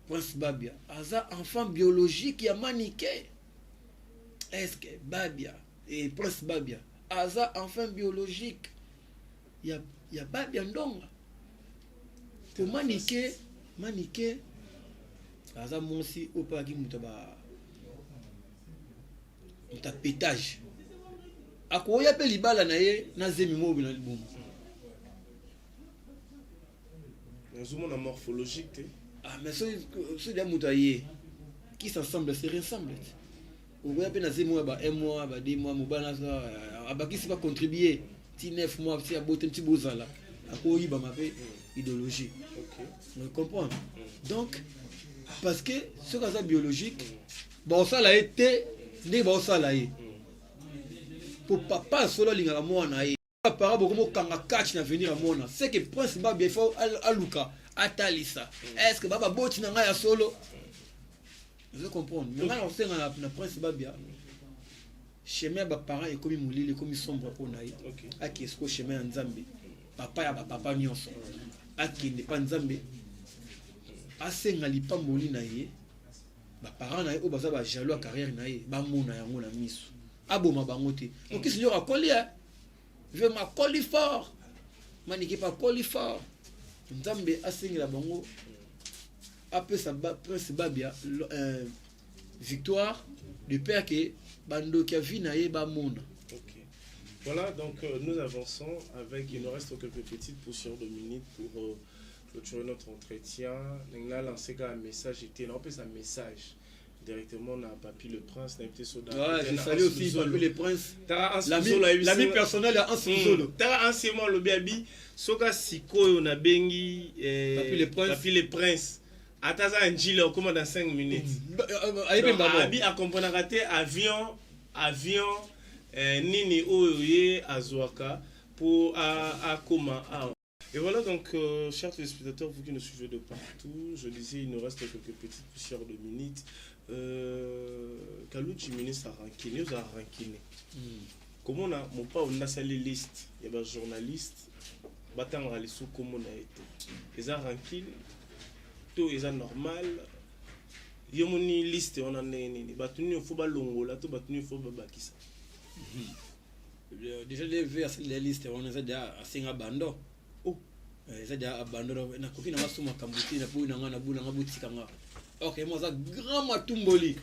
Prince Babia aza enfant biologique ya maniqué est-ce que Babia et Prince Babia aza enfant biologique ya Babia ndonga pour maniqué aza monsi opaki mutaba pétage akoya pe libala na ye na zemi mobi na libumu na morphologique mais ce de mutaye qui s'ensemble se ressemble okoya pe na zemi mobi ba 1 mois ba 2 mois mobana abaki si pas contribuer ti 9 mois si abote petit bozala akoyi ba mabe idéologie vous comprenez donc parce que ce cas biologique bon ça l'a été né bon ça l'a été pour papa solo linga mwana ye papa beaucoup kanga catch na venir à mona c'est que Prince Babia il faut aluka atalisa est-ce que baba boti na ya solo vous comprenez mais là on sait na Prince Babia chemin ba parents et comme mulile comme sombre pour naï aki est-ce que chemin nzambe papa ya papa nyonso aki ne pas nzambe asenga lipamboli na ye ba parents na ye o baza ba jaloux à carrière na ye ba mona yango na miso aboma bango te donc si yo akoli je ma koli fort maniki pa koli fort nzambe asenga bango après ça Prince Babia victoire de père que bando qui a vu na ye ba mona. Voilà, donc nous avançons avec, il nous reste quelques petites portions de minutes pour clôturer notre entretien. Nous avons lancé un message, on peut un message directement à Papi le Prince. Je salue aussi Papi le Prince. L'ami personnel est en solo. Tara anciennement le baby, soka siko on a bengi Papi le Prince. Ataza un gile au commande dans 5 minutes. Abi accompagné raté avion nini oye azwaka pour akoma. Et voilà donc, chers téléspectateurs, vous qui nous suivez de partout, je disais, il nous reste quelques petites poussières de minutes. Kalouchi ministre a rankiné, nous a rankiné. Comment on a, mon pas, on a salé liste, il y a des journalistes, battant à l'issue, comment on a été. Ils ont rankiné, tout est normal. Il y a une liste, on a une, battu, il faut pas longo, là, tout battu, il faut pas bakisa. déjà les listes on est déjà à singa bando. Oh, c'est déjà abandon na koki na masuma kambuti na po na ngana bula ngabuti kanga. OK, moi ça grand matumboli.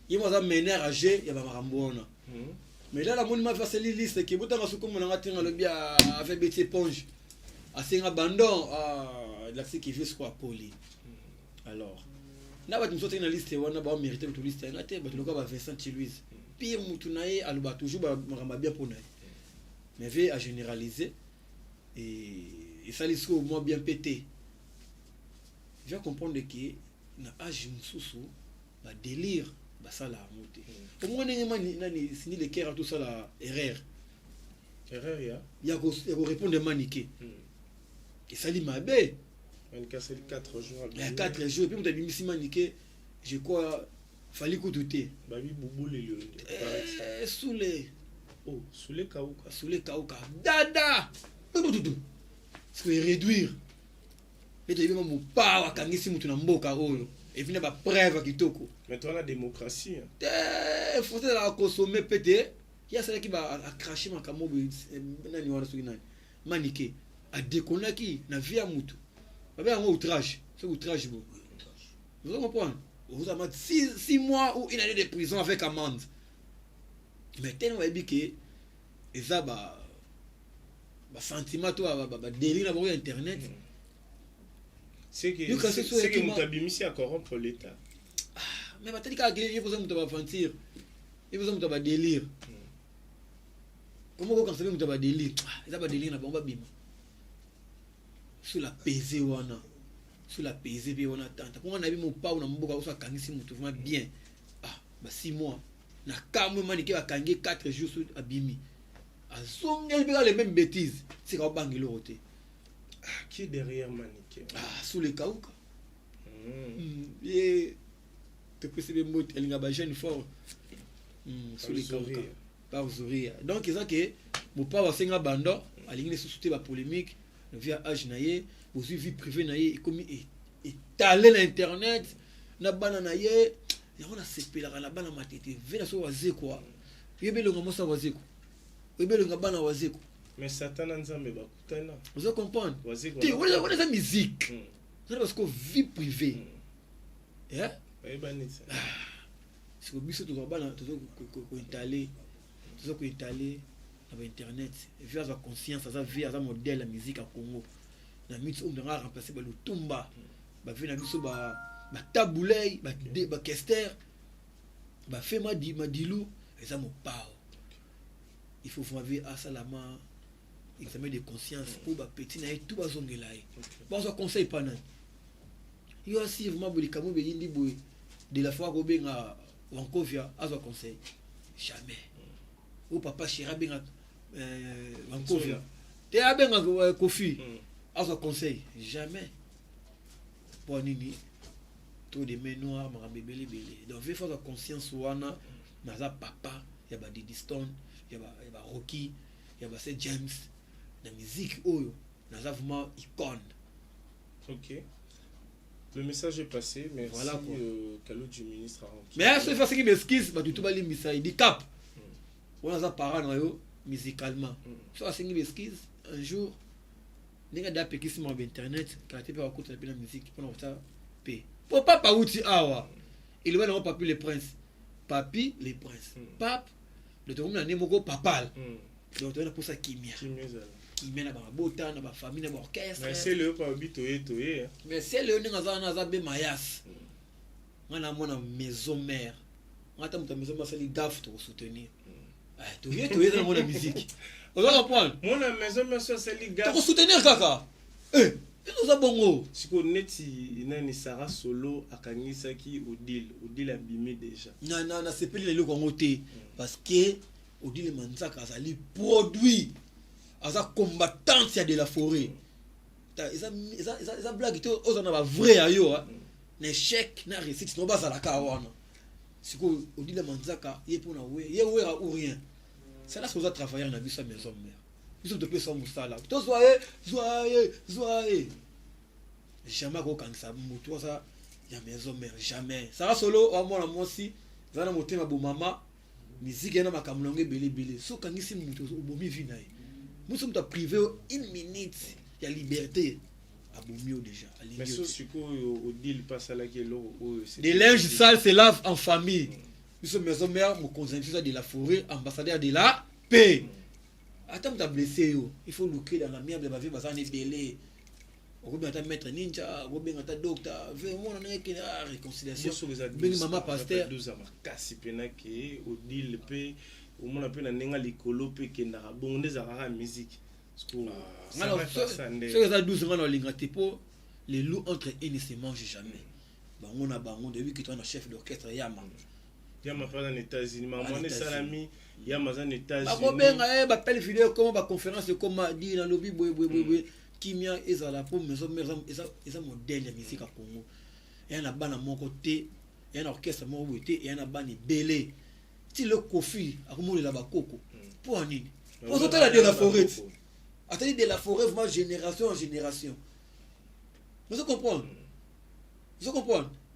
Il m'a mené à G, il y a Marambona. Mais là la monde m'a fait les listes qui bota masuko mon ngati ngalo bia avec beti éponge. À singa bando la qui veut quoi poli. Alors na ba tumsote na liste wana ba mériter to liste na te ba to ba Vincent Louise. Pire mutunaye aluba toujours ba maramba bien pour naye. Mais veut à généraliser et ça les au moins bien pété. Je vais comprendre que na âge mususu ba délire ba ça la monter. Au moins nani sini le cœur tout ça la erreur. Erreur ya. Il y a ko répondre maniqué. Et ça li mabe. On a cassé 4 jours. Il y a 4 jours et puis on t'a mis si maniqué. Je crois fallait que tout est. Babi boubou les lions. Sous les oh, sous les kauka. Sous les kauka. Dada. Tout. C'est réduire. Et tu veux mon pas à kangisi mutu na mboka oyo. Et vient ba preuve kitoko. Mais toi la démocratie. Il faut la consommer pété. Il y a celle qui va cracher ma kamobo nani wala suki nani. Maniqué. A déconner na vie à mutu. Avec un outrage. C'est outrage bon. Vous comprenez? Vous avez 6 mois ou une année de prison avec amende. Mais tellement que et ça ba sentiment toi ba délire sur internet. C'est que mutabimisi à corrompre l'état. Mais ba teli ka il faut ça mutaba fantir. Il faut ça mutaba délire. Comment quand ça mutaba délire? Ça ba délire na bomba bima. Sur la pesée wana. Sur la pesée bien on attend. Pour on a vu mon pas on a mboka on soit kangisi mutu vraiment bien. Ba 6 mois. Na kamwe manike ba kangé 4 jours sur abimi. Azongel bien les mêmes bêtises. C'est quand bangelo roté. Qui est derrière maniqué? Sous les kauka. Et te percevez mot elle nga ba jeune fort. Sous les kauka. Par Zoria. Donc c'est ça que mon pas va senga bando, alingi sous ba polémique, via âge naie, aussi vie privée naie comme étaler l'internet, na bana naie, ya on a sepela na bana matete, vena so waze quoi. Yebelo ngamo sa waze quoi. Yebelo ngabana waze quoi. Mais Satan nzambe bakutana. Vous comprenez? Waze quoi. Tu on est la musique. C'est parce que vie privée. Hein? C'est que biso to bana to étaler. Tout ça qu'on est allé sur internet via sa conscience ça via sa modèle la musique à Congo na mix on va remplacer ba lutumba ba vina biso ba taboulay ba kester ba fait madilou et ça mon pao il faut voir à salama examen de conscience pour ba petit na tout ba zongela ba so conseil pas nan yo aussi vraiment bolikamo be yindi boy de la fois ko benga Vancouver à so conseil jamais ou papa chéra benga Vancouver te a benga Kofi à son conseil jamais pour nini tout de ménoir ma bébé donc il faut la conscience wana naza papa ya ba Diddy Stone ya ba Rocky ya ba c'est James la musique oyo naza vraiment icône. OK. Le message est passé. Merci. Voilà Kalou du ministre a rentré. Mais c'est parce qu'il m'excuse ba tout bali misa il dit cap. On a parlé noyo musicalement. So asengi m'excuse un jour ninga da pekisi mo internet quand tu peux écouter la musique pour ça p. Pour papa outi awa. Il va non papi les princes. Papi les princes. Pape le tout na nemoko papal. Donc on a pour ça kimia. Kimia na ba bota na ba famille na ba orchestre. Mais c'est le pas bitoé. Mais c'est le ninga za be mayas. Ngana mona maison mère. Ngata muta maison mère c'est les gaffe pour soutenir. Tu es dans la musique. On va reprendre. Mon maison, c'est les gars. Tu vas soutenir Kaka. Nous avons bongo. Si on est une Sarah Solo à Kanisa qui Odile abîmé déjà. Non, c'est pas les locaux en côté. Parce que Odile Manzaka, ça lui produit. À sa combattance de la forêt. Ça blague, tu as un vrai ayo. L'échec n'a réussi, tu n'as pas à la kawana. Si on dit le Manzaka, il est pour nous, il est ou rien. C'est là que vous avez travaillé dans la maison mère. Ils ont depuis son moussala. Toi, soyez. Jamais qu'on ça, toi ça, il y a maison mère, jamais. Ça va solo, moi aussi, ça va monter ma beau maman, musique yana makamulongo ebele so kangisi mutu obomi vie na ye mutu mutu privé une minute ya liberté abomi déjà mais so sikoyo odile passe la kelo des linges sales se lavent en famille. Nous sommes maison mère mon consensus de la forêt ambassadeur de la paix. Attends tu blessé yo il faut looker dans la mienne de ma vie bazane belé. On va mettre ninja on va docteur vraiment on a une réconciliation ben maman pasteur 12 ans kasi pena ke odile pe au moins pe na nenga likolo pe ke na bonde za ra musique. Alors ce ça 12 ans on linga tipo les loups entre eux ne se mangent jamais. Bango na bango depuis que tu es chef d'orchestre yama pas en États-Unis maman ne salami yama en États-Unis ba benga ba pelle vidéo comme ba conférence comme dit dans lobby boy kimia ezala pour maison eza modèle ya musique à Congo et na bana mon côté et un orchestre mon côté et na bani belé ti le kofi akomo la ba koko pour nini on entend la de la forêt attendez de la forêt vraiment génération en génération vous comprenez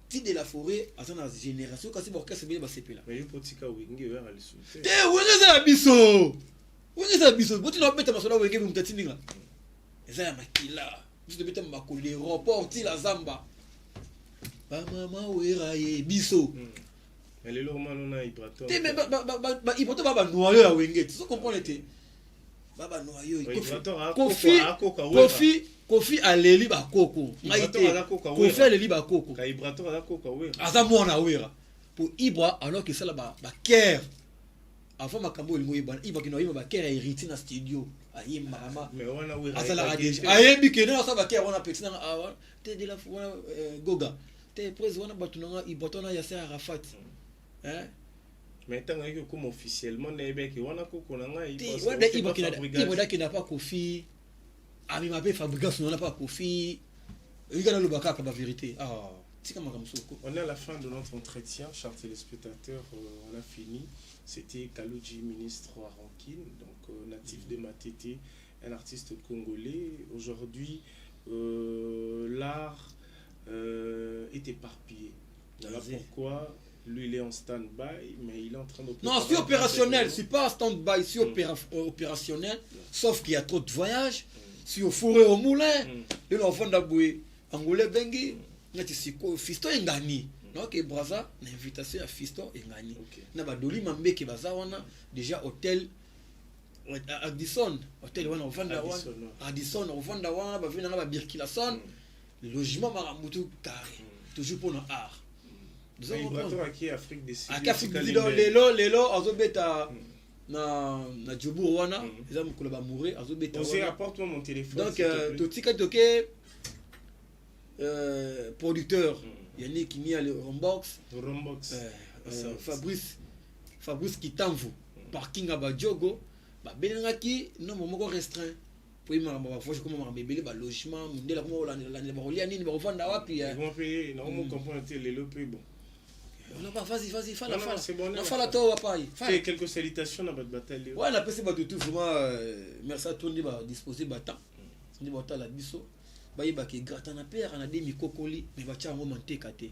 ti de la forêt à son génération quand c'est orchestre belé ba sepela mais il potika wingi vers ali souté te wenge za biso boti na beta masola wenge mutatinga eza ya makila biso de beta mbako le report ti la zamba ba mama wera ye biso mais le romano na ibrato te mais ba ibrato ba noyo ya wenge tu comprends te baba noyo kofi aleli ba koko maite kofi aleli ba koko ka ibrato ala koka wera aza mwana wera pour ibra alors que ça là ba care avant makambo lingo ibra kino yima ba care hérité na studio ayi mama mais wana wera azala radege ayebi ke na sa ba care wana petit na awa te de la wana goga te prise wana batunanga ibotona ya Yasser Arafat hein mais tant que comme officiellement nebeki wana koko na ngai ibra qui n'a pas kofi ami mabé fabrication n'a pas kofi igana lo baka ka ba vérité on est à la fin de notre entretien, chers téléspectateurs, on a fini. C'était Kalouji, ministre à Rankin, donc natif de Matete, un artiste congolais. Aujourd'hui, l'art est éparpillé. Voilà pourquoi lui il est en stand-by, mais il est en train de... Non, c'est opérationnel, c'est pas stand-by, c'est opérationnel, sauf qu'il y a trop de voyages, c'est au fourré au moulin, et l'enfant d'Aboué, Angolais Bengi. Fiston engani donc braza na invitation à Fiston engani na ba doli mambe ke bazawana déjà hôtel Addison hôtel wana ovanda wana Addison ovanda wana ba vina ba Birkilason logement maramutu carré toujours pour na art nous avons qui Afrique du Sud Afrique du Sud lelo azobeta na Djobour wana eza mukolo ba mourir azobeta wana apporte-moi mon téléphone donc totika toke producteur Yannick Kinia le Rombox Fabrice Kitamvu parking à Badjogo ba benangaki non momoko restreint pour il m'a fois comme m'a bébé ba logement ndela ko la ba rolia nini ba vendre wapi ils vont payer non on comprend les lopé bon on pas vas-y fala c'est bon on fala to pa fait quelques salutations dans votre bataille ouais la PC ba tout vraiment merci à Tony ba disposer ba temps ni ba ta la biso bayiba ke grata na père na demi kokoli mais ba tia ngoma ntekate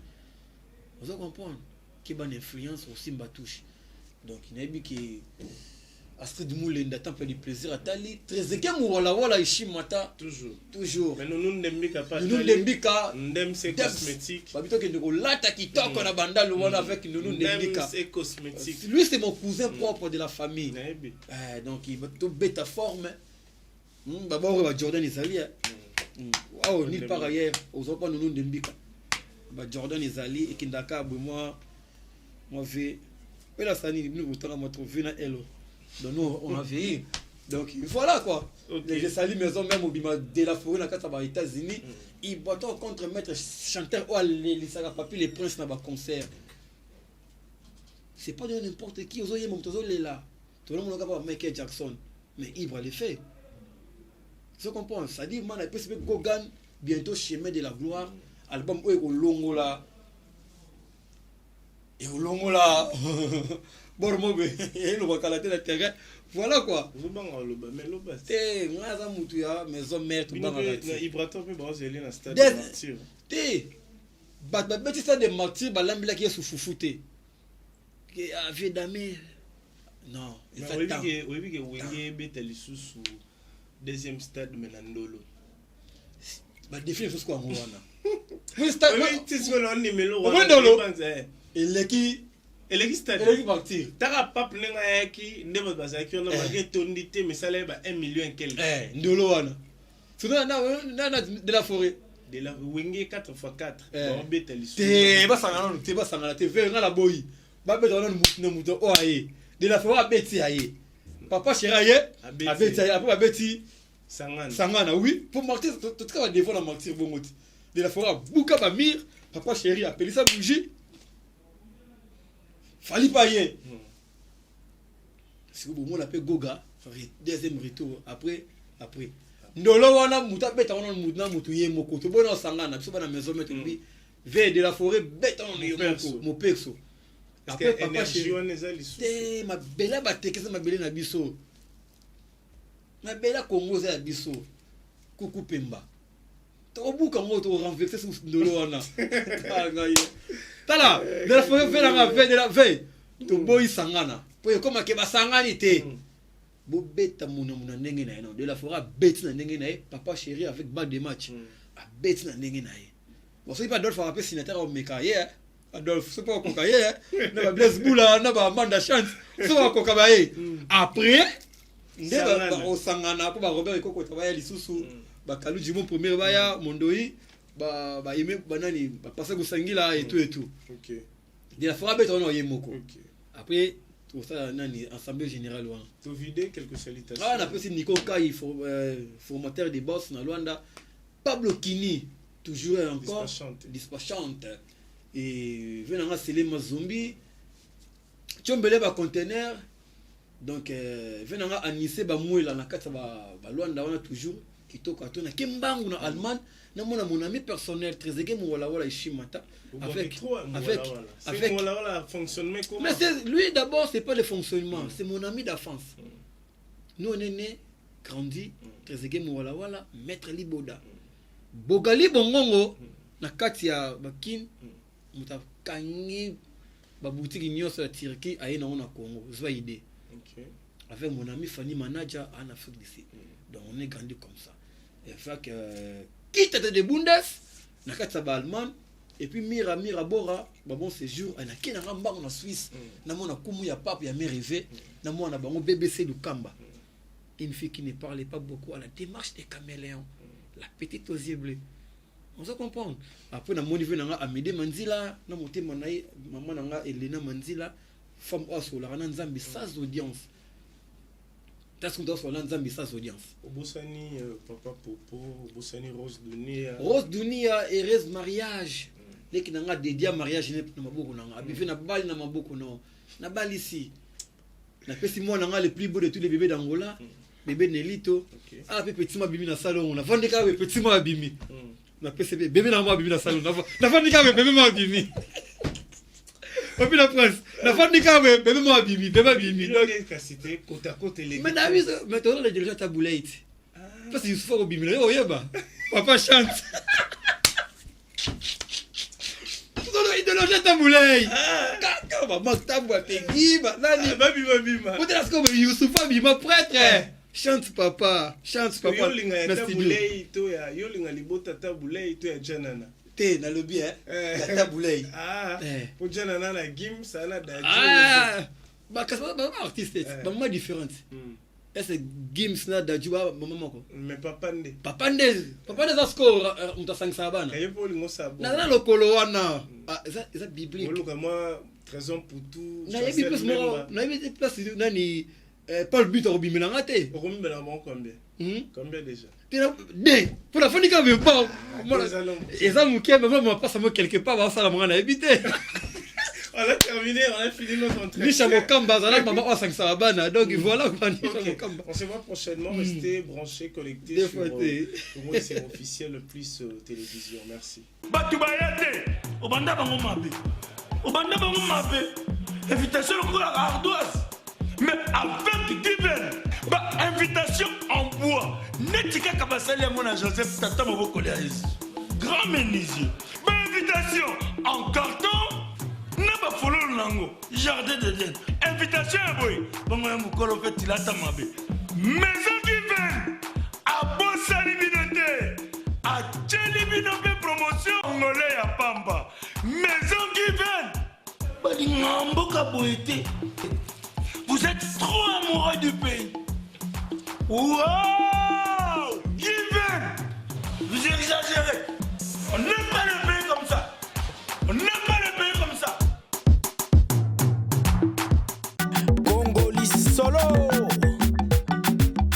vous comprendre que ban influence aussi mba touche donc il nabi ke Astrid Moulenda temple du plaisir atali très wala ishimata toujours mais nous ndembika pas nous ndembika ndem c'est cosmétique babito ke ndeko lata kitoko na bandalo wana avec nous ndembika c'est cosmétique lui c'est mon cousin propre de la famille donc il va tout bêta forme d'abord va Jordan Isalia wow ni par ailleurs aux autres nous ndembika ba Jordan Isali et kindaka moi fait et la sani nous autant moi trouver na hello donc nous on a vieilli donc voilà quoi les salis maison même au bima de la forêt na kata ba États-Unis ils battent contre maître chanteur ou les saga papi les princes na ba concert c'est pas de n'importe qui ozoye mon tozo là tout le monde va Michael Jackson mais Ibra les fait je comprends ça dit man peut se Gogan bientôt chemin de la gloire album au longola et au longola bormobe et le wakala la terre voilà quoi mais loba te ngaza mutu ya maison mère tout banga na Ibrato pe bazeli na stade martyr te bat beti stade martyr balambila ki sufufute que avait damé Non, Mais ça oui, temps. que Wenge beteli sous deuxième stade Menandolo. Bah définir ce qu'on voit là. Oui, stade. Oui, tu sais qu'on a un numéro. Il est qui stade. Il est qui partir. Tara pap nenga qui ne va pas on a marqué tonité mais ça lève 1 million et quelques. Ndolo wana. Sinon na de la forêt. De la Wenge 4x4. On beteli sous. Te ba sangana te venga la boyi. Ba beto na muto o aye. De la forêt beti aye. Papa chéri aye. Abeti aye après abeti Sangana oui pour martyr tout cas va défendre la martyr bongoti. De la forêt buka ba mir. Papa chéri appelle ça bougie. Fali pas yé. Si vous on appelle Goga, deuxième retour après. Ndolo wana muta beta wana mutna mutu ye moko to bona sangana biso bana maison mettre bi ve de la forêt beta on ye moko mo perso. Après papa chéri on les a les sous. Ma bela ba tekesa ma bela na biso. Ma bela Congo za biso. Kuku Pemba. To buka ngo to renverser sous ndolo wana. Tala, de la forêt ve la ve de la ve. To boy sangana. Po comme ke ba sangani te. Bo beta muna ndenge na non de la forêt beti na ndenge na papa chéri avec balle de match. A beti na ndenge na bon c'est pas Adolphe rappel signataire au Mekaye. Adolphe c'est pas au Kokaye. Na ba Blaise Boula na ba Amanda Chance. C'est pas au Kokaye. Après ndeba au sangana pour ba Robert Ekoko travailler lisusu. Ba Kalu Jimon premier baya Mondoi ba yeme banani ba passer ko sangila et tout. OK. De la forêt beta on yemoko. OK. Après tout ça nani assemblée générale wana. Tu vidé quelques salutations. On appelle aussi Nico Kai formateur des boss na Luanda. Pablo Kini toujours encore dispatchante. Et venanga Selema Zombi. Tchombele ba conteneur. Donc venanga Anissé ba Mouela na kata ba Luanda wana toujours kitoko atona Kimbangu na Allemagne. Na mon ami personnel Trezege Mouala Ishimata avec fonctionnement comment. Mais lui d'abord c'est pas le fonctionnement, c'est mon ami d'enfance. Nous on est né, grandi Trezege Mouala maître Liboda. Bogali bongongo na kati ya bakin muta kangi ba boutique nyonso ya Turquie aina on a Congo, zwa idée. OK. Avec mon ami Fanny Manager en Afrique du Sud. Donc on est grandi comme ça. Et fait que quitte de Bundes na kati ba Allemagne et puis mira bora ba bon séjour na kina ngamba na Suisse na mona kumu ya papa ya mérivé na mona bango BBC Lukamba. Une fille qui ne parlait pas beaucoup à la démarche des caméléons, la petite aux yeux bleus. On se comprend. Après na moni venanga Amédée Manzila na motema na maman nanga Elena Manzila femme oso la nzambi sans audience. T'as qu'on doit sur l'ensemble sans audience. Obosani papa Popo, Obosani Rose Dunia heureuse mariage. Les qui n'ont pas dédié à mariage n'est pas beaucoup non. Abivé na bali na maboko non. Na bali ici. Na pesi moi nanga le plus beau de tous les bébés d'Angola. Bébé Nelito. Ah petit moi bimi na salon. Na vendre ka petit moi bimi. Na pesi bébé na moi bimi na salon. Na vendre ka bébé moi bimi. Papi la presse, la femme du cas, bébé moi bimi, bébé bimi. Donc c'était côte à côte les. Mais David, maintenant on a déjà taboulé. Parce que il faut au bimi, oh yeba. Papa chante. Il te l'a taboulé. Quand maman taboua pégiba, nani bima. Vous êtes comme Youssoufa bima prêtre. Chante papa, chante papa. Taboulé to ya yolinga libota taboulé to ya janana. Na le bien la taboulay pour janana na gim ça na da bah artiste maman différente est-ce gims na da juba maman ko mais papande za score mutasangisa bana kayepo lingo sabo na lokolo wana ça biblique oloka moi trésor pour tout na yebi plus mo na yebi plus nani Paul Butor bimela ngate okombela mon combien déjà pour la fin du cas même pas et ça mouké mais moi passe moi quelque part ça la mona évité on a terminé on a fini notre entretien Nisha Mokamba ça là maman on s'en sabana donc voilà on se voit prochainement restez branchés connectés sur Congo c'est officiel le plus télévision merci batu bayate obanda bango mabe invitation à ardoise mais avec divers invitation en bois netika kabasali ya mona Joseph tata maboko ya Yesu grand menuisier invitation en carton na ba follow nango jardin de Dieu invitation ya boy bongo ya mokolo fait tilata mabe maison Given abosali bino te acheli bino pe promotion ngole ya pamba maison Given balinga mboka boye te. Vous êtes trop amoureux du pays. Wow, Given, vous exagérez. On n'aime pas le